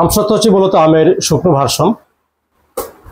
আমসত্ত্ব হচ্ছে মূলত আমের শুকনো ভার্সন।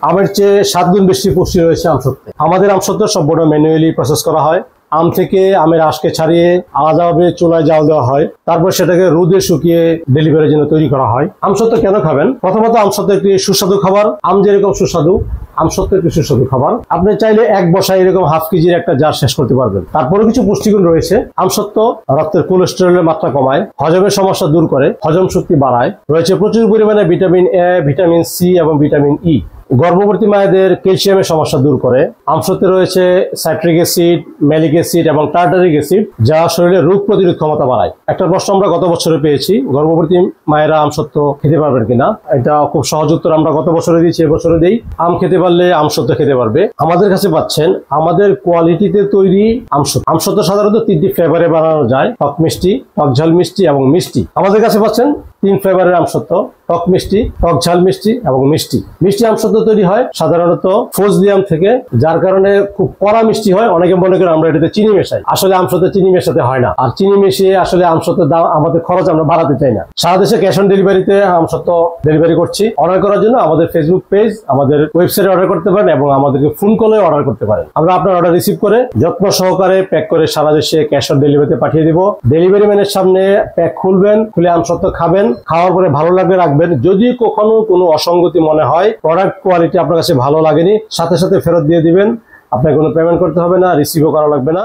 আমের চেয়ে 7 গুণ বেশি পুষ্টি রয়েছে আমসত্ত্বে। আমাদের আমসত্ত্ব সম্পূর্ণ ম্যানুয়ালি প্রসেস করা হয়। আম থেকে আমের আঁশকে ছাড়িয়ে আলাদাভাবে চুলায় জাল দেওয়া হয়, তারপর সেটাকে রোদে শুকিয়ে ডেলিভারির জন্য তৈরি করা হয়। আমসত্ত্ব কেন খাবেন? প্রথমত আমসত্ত্ব একটি সুস্বাদু খাবার। আম যেরকম সুস্বাদু, আমসত্ত্ব একটি সুস্বাদু খাবার। আপনি চাইলে এক বসায় এরকম হাফ কেজির একটা জার শেষ করতে পারবেন। তারপরে কিছু পুষ্টিগুণ রয়েছে। আমসত্ত্ব রক্তের কোলেস্টেরলের মাত্রা কমায়, হজমের সমস্যা দূর করে, হজম শক্তি বাড়ায়। রয়েছে প্রচুর পরিমাণে ভিটামিন এ, ভিটামিন সি এবং ভিটামিন ই। গর্ভবতী মায়েদের ক্যালসিয়ামের সমস্যা দূর করে। আমসত্ত্বে রয়েছে সাইট্রিক অ্যাসিড, ম্যালিক অ্যাসিড এবং টার্টারিক অ্যাসিড, যা শরীরে রোগ প্রতিরোধ ক্ষমতা বাড়ায়। একটা প্রশ্ন আমরা গত বছরে পেয়েছি, গর্ভবতী মায়েরা আমসত্ত্ব খেতে পারবেন কিনা। এটা খুব সহজ উত্তর আমরা গত বছরে দিয়েছি, এবছরে দিই। আম খেতে পারলে আমসত্ত্ব খেতে পারবে। আমাদের কাছে পাচ্ছেন আমাদের কোয়ালিটিতে তৈরি আমসত্ত্ব। আমসত্ত্ব সাধারণত 3টি ফ্লেভারে বানানো যায়, টক মিষ্টি, টক ঝাল মিষ্টি এবং মিষ্টি। আমাদের কাছে পাচ্ছেন 3 ফ্লেভারের আমসত্ত্ব, টক মিষ্টি, টক ঝাল মিষ্টি এবং মিষ্টি। মিষ্টি আমসত্ত্ব তৈরি হয় সাধারণত ফজলি আম থেকে, যার কারণে খুব কড়া মিষ্টি হয়। অনেকে মনে করে আমরা এটাতে চিনি মেশাই, আসলে আমসত্ত্বে চিনি মেশাতে হয় না। আর চিনি মিশিয়ে আসলে আমসত্ত্বের দাম, আমাদের খরচ আমরা বাড়াতে চাই না। সারা দেশে ক্যাশ অন ডেলিভারিতে আমসত্ত্ব ডেলিভারি করছি। অর্ডার করার জন্য আমাদের ফেসবুক পেজ, আমাদের ওয়েবসাইটে অর্ডার করতে পারেন এবং আমাদেরকে ফোন কলে অর্ডার করতে পারেন। আমরা আপনার অর্ডার রিসিভ করে যত্ন সহকারে প্যাক করে সারা দেশে ক্যাশ অন ডেলিভারিতে পাঠিয়ে দিব। ডেলিভারি ম্যানের সামনে প্যাক খুলবেন, খুলে আমসত্ত্ব খাবেন, খাওয়ার পরে ভালো লাগবে রাখবেন। যদি কখনো কোনো অসঙ্গতি মনে হয়, প্রোডাক্ট কোয়ালিটি আপনার কাছে ভালো লাগেনি, সাথে সাথে ফেরত দিয়ে দিবেন। আপনাকে কোনো পেমেন্ট করতে হবে না, রিসিভও করা লাগবে না।